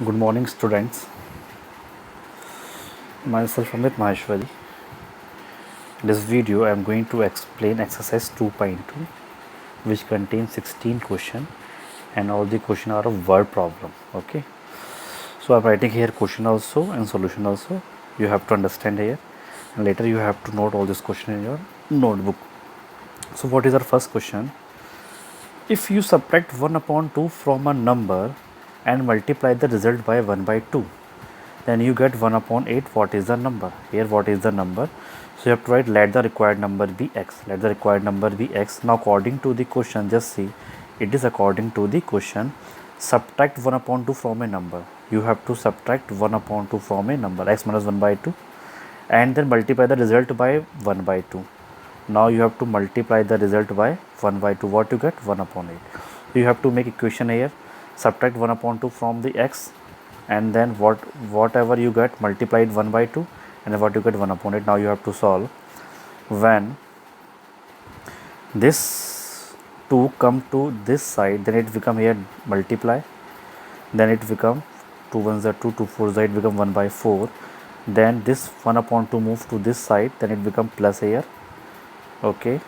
Good morning, students. Myself Amit Maheshwari. In this video, I am going to explain exercise 2.2, which contains 16 questions, and all the questions are of word problem. Okay. So I'm writing here question also and solution also. You have to understand here, and later you have to note all this question in your notebook. So what is our first question? If you subtract 1 upon 2 from a number and multiply the result by 1 by 2, then you get 1 upon 8. What is the number? Here what is the number? So you have to write let the required number be x. Let the required number be x. Now according to the question, just see, it is according to the question, subtract 1 upon 2 from a number. You have to subtract 1 upon 2 from a number, x minus 1 by 2, and then multiply the result by 1 by 2. Now you have to multiply the result by 1 by 2. What you get? 1 upon 8. So you have to make equation here, subtract 1 upon 2 from the x, and then whatever you get, multiply it 1 by 2, and then what you get, 1 upon 8. Now you have to solve. When this 2 come to this side, then it become here multiply, then it become 2 1s are 2, 2 4s are 8, become 1 by 4. Then this 1 upon 2 move to this side, then it become plus here. Okay,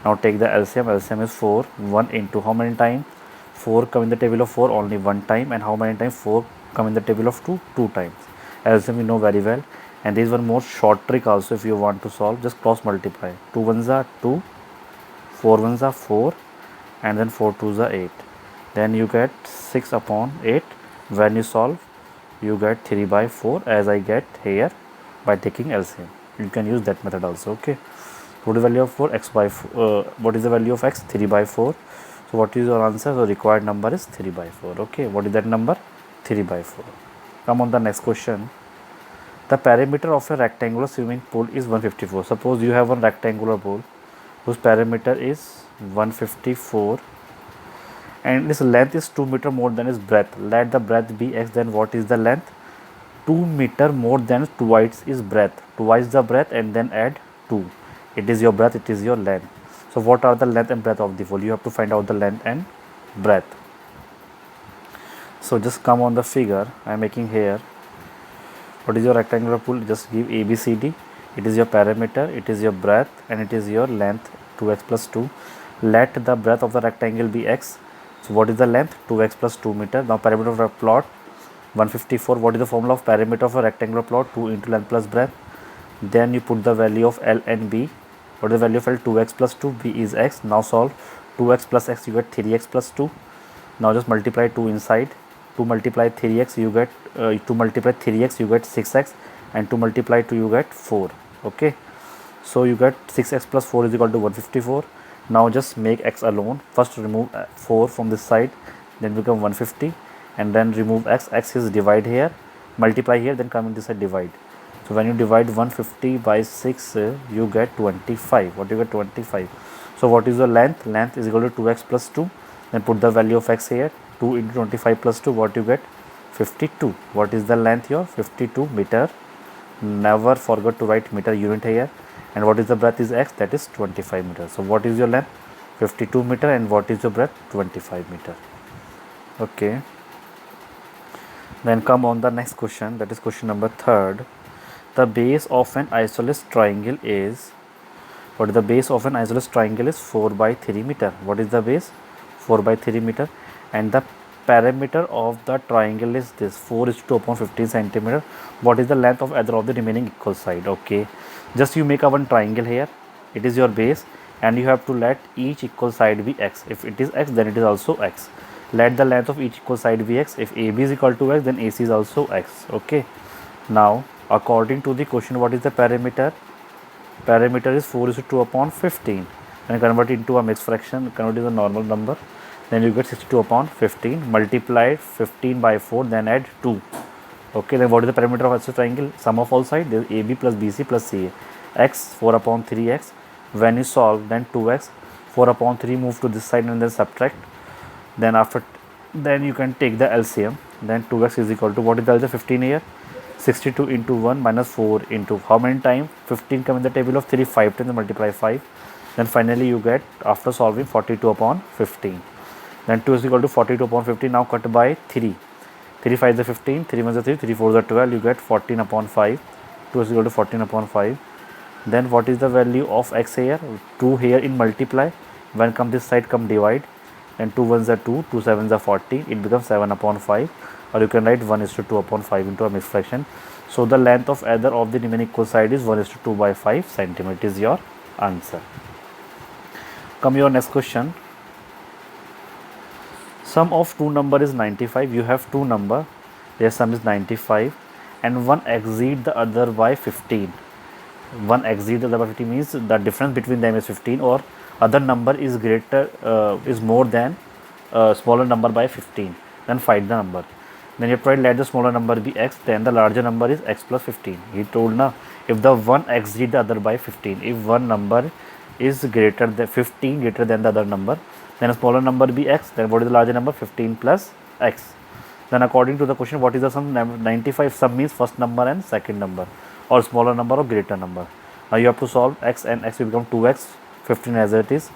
now take the LCM. LCM is 4. 1 into how many times? 4 come in the table of 4 only one time, and how many times? 4 come in the table of 2 2 times. LCM we know very well, and there is one more short trick also. If you want to solve, just cross multiply. 2 1s are 2, 4 1s are 4, and then 4 2s are 8. Then you get 6 upon 8. When you solve, you get 3 by 4, as I get here by taking LCM. You can use that method also. Okay, what is the value of 4? X by 4. What is the value of x? 3 by 4. So what is your answer? So required number is 3 by 4. Okay, what is that number? 3 by 4. Come on the next question. The perimeter of a rectangular swimming pool is 154. Suppose you have one rectangular pool whose perimeter is 154, and its length is 2 meter more than its breadth. Let the breadth be x. Then what is the length? 2 meter more than twice its breadth. Twice the breadth, and then add 2. It is your breadth, it is your length. So what are the length and breadth of the pool? You have to find out the length and breadth. So just come on the figure I am making here. What is your rectangular pool? Just give ABCD. It is your perimeter, it is your breadth, and it is your length, 2x plus 2. Let the breadth of the rectangle be x. So what is the length? 2x plus 2 meter. Now perimeter of a plot 154. What is the formula of perimeter of a rectangular plot? 2 into length plus breadth. Then you put the value of L and B. What is the value of L? 2x plus 2. B is x. Now solve. 2x plus x, you get 3x plus 2. Now just multiply 2 inside. 2 multiply 3x, you get 2 multiply 3x, you get 6x, and 2 multiply 2, you get 4. Okay, so you get 6x plus 4 is equal to 154. Now just make x alone. First remove 4 from this side, then become 150, and then remove x. X is divide here, multiply here, then come in this side divide. So when you divide 150 by 6, you get 25. What you get? 25. So what is the length? Length is equal to 2x plus 2. Then put the value of x here. 2 into 25 plus 2. What you get? 52. What is the length here? 52 meter. Never forget to write meter unit here. And what is the breadth is x? That is 25 meter. So what is your length? 52 meter. And what is your breadth? 25 meter. Okay. Then come on the next question. That is question number 3rd. The base of an isosceles triangle is, what is the base of an isosceles triangle is 4 by 3 meter. What is the base? 4 by 3 meter. And the perimeter of the triangle is this, 4 is to upon 15 centimeter. What is the length of either of the remaining equal side? Okay, just you make a one triangle here. It is your base, and you have to let each equal side be x. If it is x, then it is also x. Let the length of each equal side be x. If AB is equal to x, then AC is also x. Okay, now according to the question, what is the perimeter? Perimeter is 4 is to 2 upon 15. When convert it into a mixed fraction, convert it to a normal number, then you get 62 upon 15. Multiply 15 by 4, then add 2. Okay, then what is the perimeter of isosceles triangle? Sum of all sides, there is AB plus BC plus CA. X 4 upon 3x. When you solve, then 2x. 4 upon 3 move to this side and then subtract. Then you can take the LCM. Then 2x is equal to, what is the LCM? 15 here. 62 into 1 minus 4 into how many times? 15 come in the table of 3, 5 times, multiply 5. Then finally you get, after solving, 42 upon 15. Then 2 is equal to 42 upon 15. Now cut by 3. 3 5 is 15, 3 1 is 3, 3 4 is 12, you get 14 upon 5, 2 is equal to 14 upon 5. Then what is the value of x here? 2 here in multiply, when come this side come divide, and 2 1s are 2, 2 7s are 14, it becomes 7 upon 5, or you can write 1 is to 2 upon 5 into a mixed fraction. So the length of either of the remaining equal side is 1 is to 2 by 5 centimeter is your answer. Come your next question. Sum of two number is 95. You have two number, their sum is 95, and one exceed the other by 15. One exceed the other by 15 means the difference between them is 15, or other number is greater is more than smaller number by 15. Then find the number. Then you try let the smaller number be x, then the larger number is x plus 15. He told now, if the one exceed the other by 15, if one number is greater than 15 greater than the other number, then a smaller number be x, then what is the larger number? 15 plus x. Then according to the question, what is the sum? 95. Sum means first number and second number, or smaller number or greater number. Now you have to solve x, and x will become 2x, 15 as it is.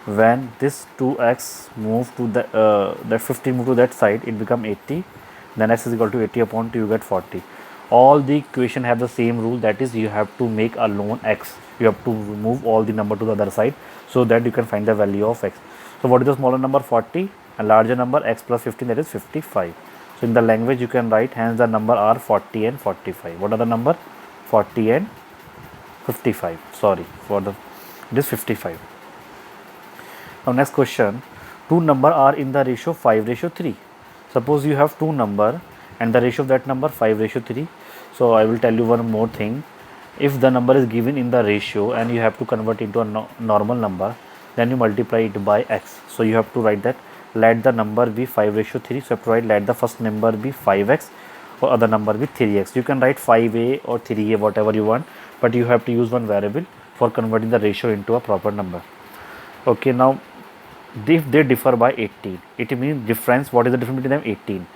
When this 2x move to the that 15 move to that side, it become 80. Then x is equal to 80 upon 2, you get 40. All the equation have the same rule, that is you have to make a lone x. You have to move all the number to the other side so that you can find the value of x. So what is the smaller number? 40, and larger number x plus 15, that is 55. So in the language you can write, hence the number are 40 and 45. What are the number? 40 and 55. Sorry for the, it is 55. Now next question, two number are in the ratio 5:3. Suppose you have two number and the ratio of that number 5:3. So I will tell you one more thing. If the number is given in the ratio and you have to convert into a normal number, then you multiply it by x. So you have to write that let the number be 5:3. So you have to write let the first number be 5x or other number be 3x. You can write 5a or 3a, whatever you want, but you have to use one variable for converting the ratio into a proper number. Okay, now if they differ by 18, it means difference. What is the difference between them? 18.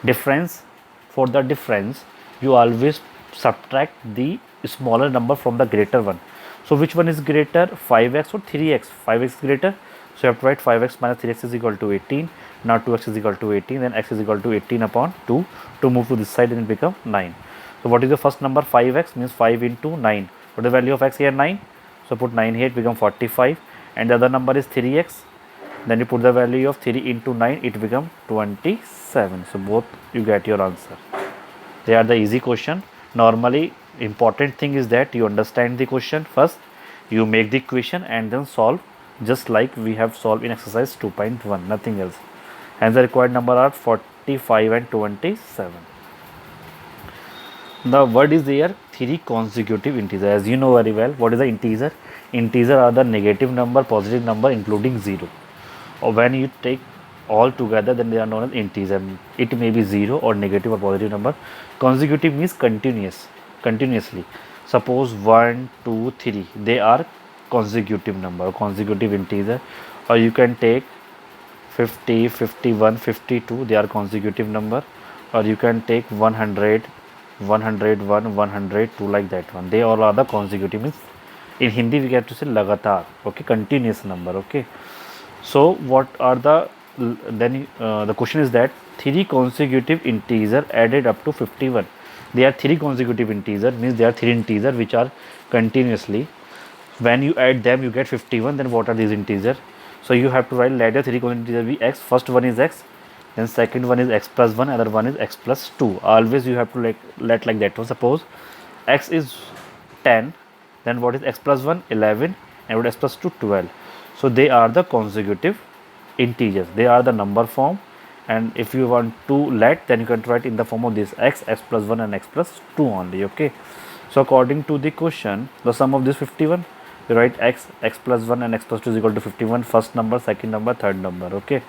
Difference, for the difference you always subtract the smaller number from the greater one. So which one is greater, 5x or 3x? 5x is greater, so you have to write 5x minus 3x is equal to 18. Now 2x is equal to 18, then x is equal to 18 upon 2. To move to this side, and it become 9. So what is the first number? 5x means 5 into 9. What is the value of x here? 9. So put 9 here, it become 45, and the other number is 3x. Then you put the value of 3 into 9, it become 27. So both you get your answer. They are the easy question. Normally important thing is that you understand the question first, you make the equation and then solve, just like we have solved in exercise 2.1, nothing else. And the required number are 45 and 27. The word is there, three consecutive integer. As you know very well, what is the integer? Integer are the negative number, positive number including 0. Or when you take all together, then they are known as integer. It may be 0 or negative or positive number. Consecutive means continuously. Suppose 1 2 3, they are consecutive number or consecutive integer. Or you can take 50 51 52, they are consecutive number. Or you can take 100 101 102, like that one. They all are the consecutive, means in Hindi we get to say lagatar. Okay, continuous number. Okay, so what are the the question is that three consecutive integer added up to 51. They are three consecutive integer, means they are three integer which are continuously. When you add them, you get 51. Then what are these integer? So you have to write let the three consecutive integer be x. First one is x, then second one is x plus 1, other one is x plus 2. Always you have to let like that one. Suppose x is 10, then what is x plus 1? 11, and what is x plus 2? 12. So they are the consecutive integers, they are the number form. And if you want to let, then you can write in the form of this x plus 1 and x plus 2 only. Okay, so according to the question, the sum of this 51, you write x plus 1 and x plus 2 is equal to 51, first number, second number, third number. Okay,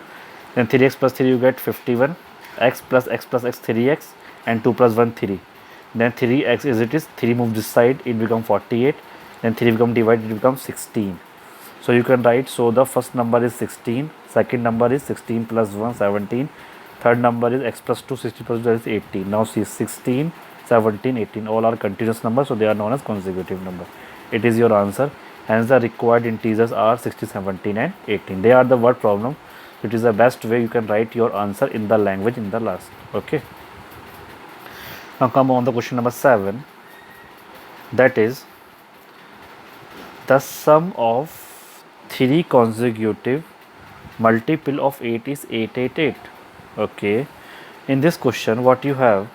then 3x plus 3, you get 51, x plus x 3x, and 2 plus 1 3. Then 3x is it is 3 move this side, it become 48. Then 3 become divided, it becomes 16. So you can write, so the first number is 16, second number is 16 plus 1 17, third number is x plus 2 16 plus 2 is 18. Now see 16 17 18 all are continuous numbers, so they are known as consecutive number. It is your answer. Hence the required integers are 16 17 and 18. They are the word problem. It is the best way you can write your answer in the language in the last. Okay. Now come on the question number 7, that is the sum of 3 consecutive multiple of 8 is 888. Okay, in this question what you have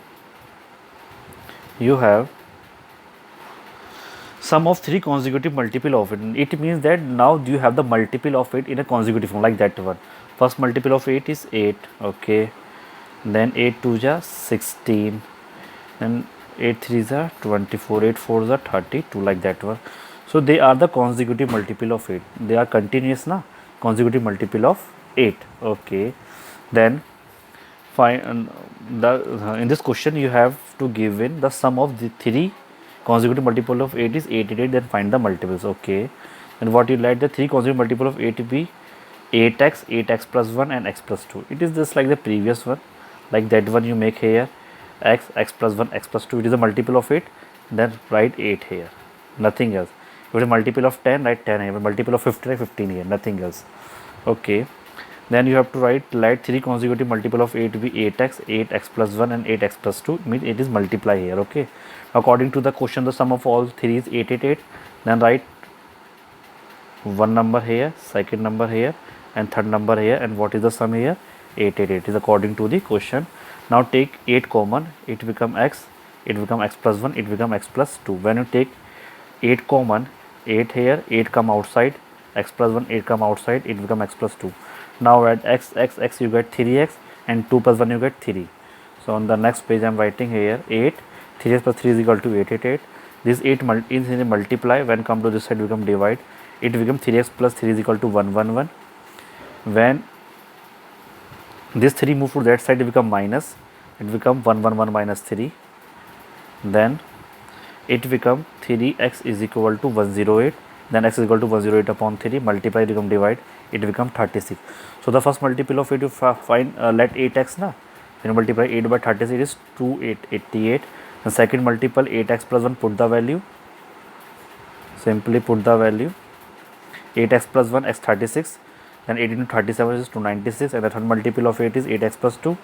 sum of 3 consecutive multiple of it. It means that now you have the multiple of it in a consecutive form, like that one. First multiple of 8 is 8. Okay, then 8 2 ja 16, then 8 3 ja 24, 8 4 ja 32, like that one. So they are the consecutive multiple of 8. They are continuous na consecutive multiple of 8. Okay, then find in this question you have to give in the sum of the 3 consecutive multiple of 8 is 888, then find the multiples. Okay, and what you let the 3 consecutive multiple of 8 be 8x, 8x plus 1 and x plus 2. It is just like the previous one, like that one you make here x, x plus 1, x plus 2. It is a multiple of 8, then write 8 here, nothing else. If it is a multiple of 10, write 10 here. Multiple of 15, write 15 here, nothing else. Okay, then you have to write let 3 consecutive multiple of 8 be 8x, 8x plus 1 and 8x plus 2, means it is multiply here. Okay, according to the question the sum of all 3 is 888, then write one number here, second number here and third number here, and what is the sum here? 888 is according to the question. Now take 8 common, it become x, it become x plus 1, it become x plus 2. When you take 8 common, 8 here, 8 come outside, x plus 1, 8 come outside, it become x plus 2. Now add x, x, x, you get 3x, and 2 plus 1 you get 3. So on the next page I am writing here 8, 3x plus 3 is equal to 888. This 8 is in multiply, when come to this side become divide, it become 3x plus 3 is equal to 111. When this 3 move to that side it become minus, it become 111 minus 3, then it become 3x is equal to 108, then x is equal to 108 upon 3, multiply become divide, it become 36. So the first multiple of it you find, let 8x na, when you multiply 8 by 36 it is 2888. The second multiple 8x plus 1, put the value, simply put the value 8x plus 1 x 36, then 8 into 37 is 296, and the third multiple of 8 is 8x plus 2,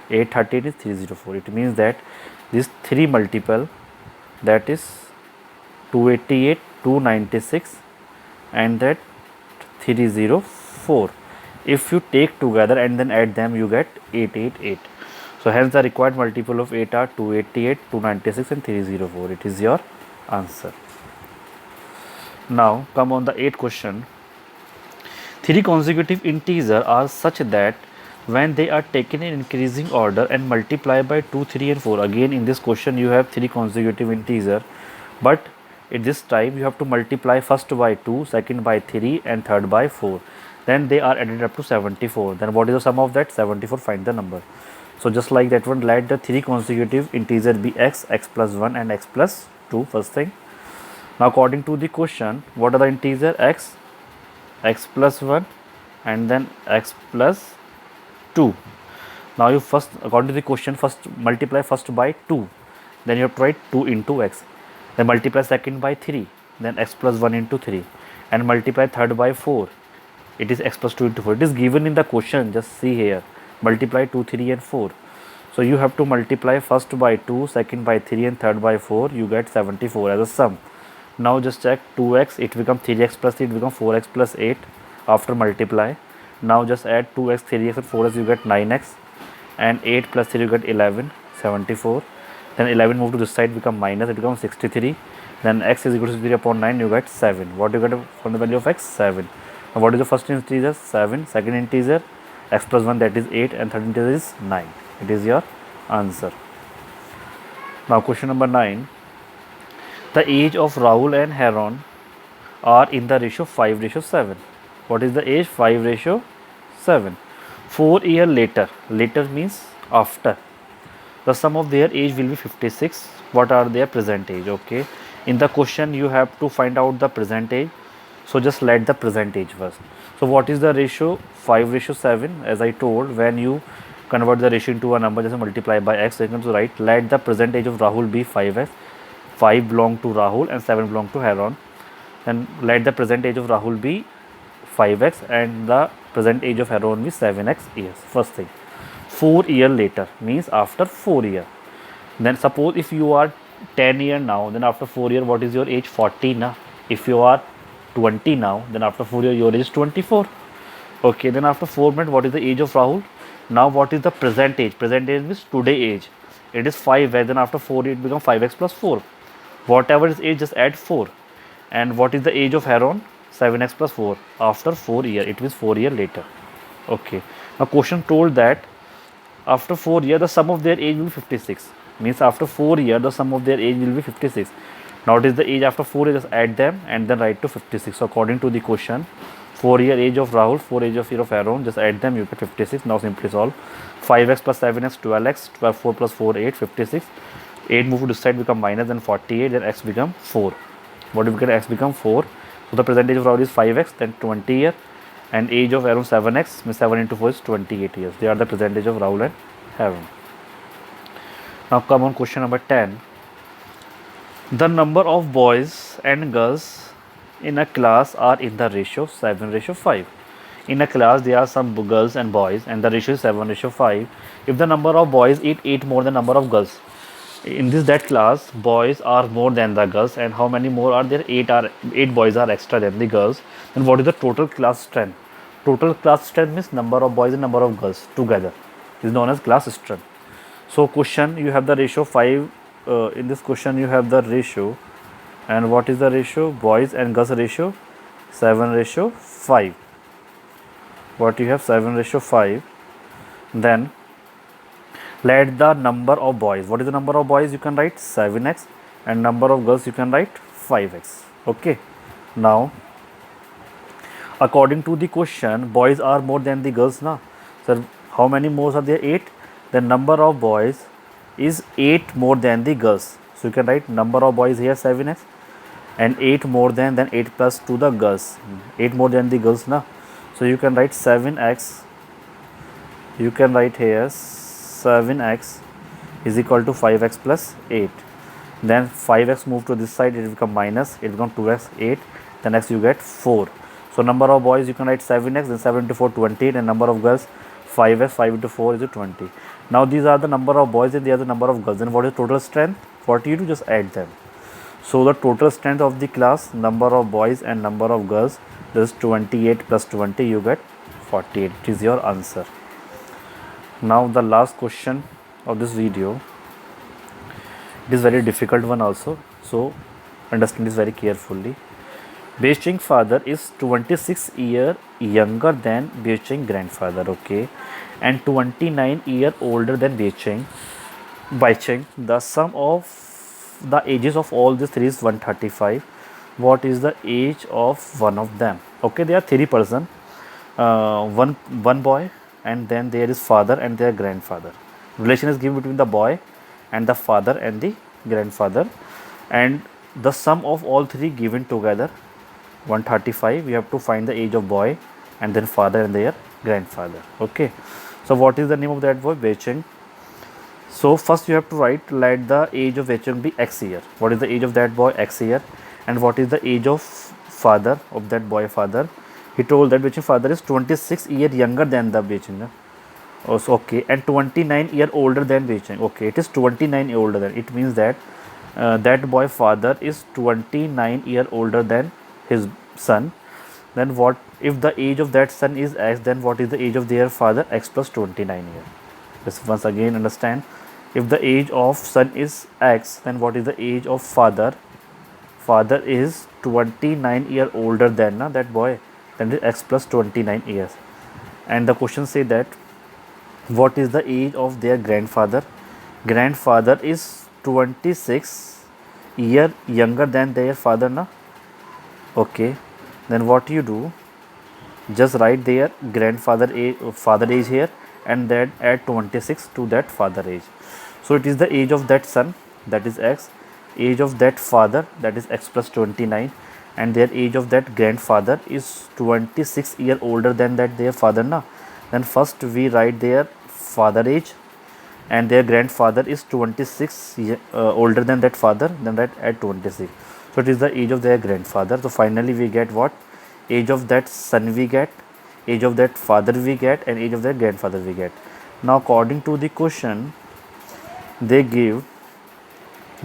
838 is 304. It means that this 3 multiple, that is 288, 296 and that 304, if you take together and then add them you get 888. So hence the required multiple of 8 are 288, 296 and 304. It is your answer. Now come on the 8th question. 3 consecutive integers are such that when they are taken in increasing order and multiplied by 2, 3 and 4. Again in this question you have 3 consecutive integers, but at this time you have to multiply first by 2, second by 3 and third by 4. Then they are added up to 74. Then what is the sum of that? 74. Find the number. So just like that one, let the 3 consecutive integer be x, x plus 1 and x plus 2 first thing. Now according to the question, what are the integer? X, x plus 1 and then x plus 2. Now you first, according to the question, first multiply first by 2, then you have to write 2 into x, then multiply second by 3, then x plus 1 into 3, and multiply third by 4, it is x plus 2 into 4. It is given in the question, just see here, multiply 2, 3 and 4. So you have to multiply first by 2, second by 3 and third by 4, you get 74 as a sum. Now just check 2x, it becomes 3x plus 3, it becomes 4x plus 8 after multiply. Now just add 2x, 3x and 4x, you get 9x, and 8 plus 3 you get 11, 74. Then 11 move to this side, become minus, it becomes 63. Then x is equal to 63 upon 9, you get 7. What you get from the value of x? 7. Now what is the first integer? 7. Second integer x plus 1, that is 8, and third integer is 9. It is your answer. Now question number 9. The age of Rahul and Heron are in the ratio 5:7. What is the age? 5:7. 4 years later, later means after, the sum of their age will be 56. What are their present age? Okay, in the question you have to find out the present age, so just let the present age first. So what is the ratio? 5:7. As I told, when you convert the ratio into a number, just multiply by x, so you can write let the present age of Rahul be 5x, 5 belong to Rahul and 7 belong to Heron. Then let the present age of Rahul be 5x and the present age of Heron be 7x years. First thing, 4 years later means after 4 years. Then suppose if you are 10 year now, then after 4 year what is your age? 40 now. If you are 20 now, then after 4 year your age is 24. Okay, then after 4 minutes what is the age of Rahul? Now what is the present age? Present age means today age. It is 5x, then after 4 it becomes 5x plus 4. Whatever is age, just add 4. And what is the age of Heron? 7x plus 4 after 4 year. It means 4 year later. Okay. Now question told that after 4 year the sum of their age will be 56. Means after 4 year the sum of their age will be 56. Now what is the age after 4 years? Just add them and then write to 56. So according to the question, 4 year age of Rahul, 4 age of year of Aaron, just add them, you get 56. Now simply solve. 5x plus 7x, 12x, 12, 4 plus 4, 8, 56. 8 move to this side become minus, then 48, then x become 4. What do we get? X become 4. So the present age of Rahul is 5x, then 20 year, and age of Aaron 7x, means 7 into 4 is 28 years. They are the present age of Rahul and Aaron. Now come on question number 10. The number of boys and girls in a class are in the ratio 7:5. In a class there are some girls and boys and the ratio is 7:5. If the number of boys is 8 more than number of girls, in that class boys are more than the girls, and how many more are there? 8 boys are extra than the girls. Then what is the total class strength? Total class strength means number of boys and number of girls together is known as class strength. So question, you have the ratio 5. In this question you have the ratio, and what is the ratio? Boys and girls ratio 7:5. What you have? 7:5. Then let the number of boys, what is the number of boys? You can write 7x, and number of girls you can write 5x. Okay. Now according to the question, boys are more than the girls now. So how many more are there? 8. The number of boys is 8 more than the girls. So you can write number of boys here 7x, and 8 more than, then 8 plus 2 the girls. 8 more than the girls now. So you can write 7x. You can write here 7x is equal to 5x plus 8. Then 5x move to this side, it become minus, it become 2x, 8. Then next you get 4. So number of boys you can write 7x, then 7 into 4 28, and number of girls 5x, 5 into 4 is 20. Now these are the number of boys and they are the number of girls. Then what is total strength? What you do? Just add them. So the total strength of the class, number of boys and number of girls, this is 28 plus 20, you get 48. It is your answer. Now the last question of this video. It is very difficult one also, so understand this very carefully. Beching father is 26 year younger than Beching grandfather, okay, and 29 year older than Beching. The sum of the ages of all these three is 135. What is the age of one of them? Okay, there are 3 person, one boy, and then there is father and their grandfather. Relation is given between the boy and the father and the grandfather, and the sum of all 3 given together 135. We have to find the age of boy and then father and their grandfather. Okay, so what is the name of that boy? Becheng. So first you have to write, let the age of Becheng be x year. What is the age of that boy? X year. And what is the age of father of that boy? Father. He told that Becheng father is 26 year younger than the Becheng. Also, okay, and 29 year older than Becheng. Okay, it is 29 year older than. It means that that boy father is 29 year older than his son. Then what if the age of that son is x? Then what is the age of their father? X plus 29 year. Let's once again understand. If the age of son is x, then what is the age of father? Father is 29 year older than that boy. Then it is x plus 29 years. And the question say that what is the age of their grandfather? Grandfather is 26 year younger than their father na. Okay, then what you do? Just write their grandfather age, father age here, and then add 26 to that father age. So it is the age of that son, that is x, age of that father, that is x plus 29, and their age of that grandfather is 26 year older than that their father na. Then first we write their father age, and their grandfather is 26 older than that father, then that add 26. So it is the age of their grandfather. So finally we get what? Age of that son we get, age of that father we get, and age of their grandfather we get. Now according to the question, they give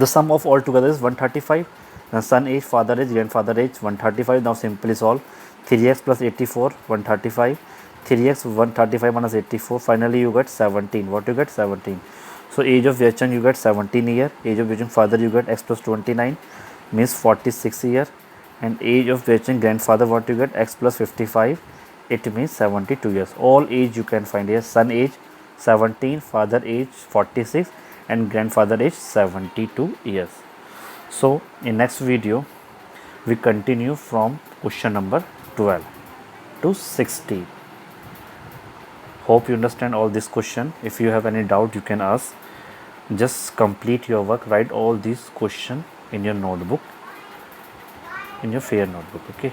The sum of all together is 135. Now son age, father age, grandfather age 135. Now simply solve. 3x plus 84 135. 3x 135 minus 84. Finally you get 17. What you get? 17. So age of Yachang you get 17 year. Age of Yachang father you get x plus 29 means 46 year. And age of Yachang grandfather what you get? X plus 55. It means 72 years. All age you can find here. Son age 17, father age 46 and grandfather age 72 years. So in next video we continue from question number 12 to 16. Hope you understand all this question. If you have any doubt you can ask. Just complete your work, write all these question in your notebook, in your fair notebook. Okay.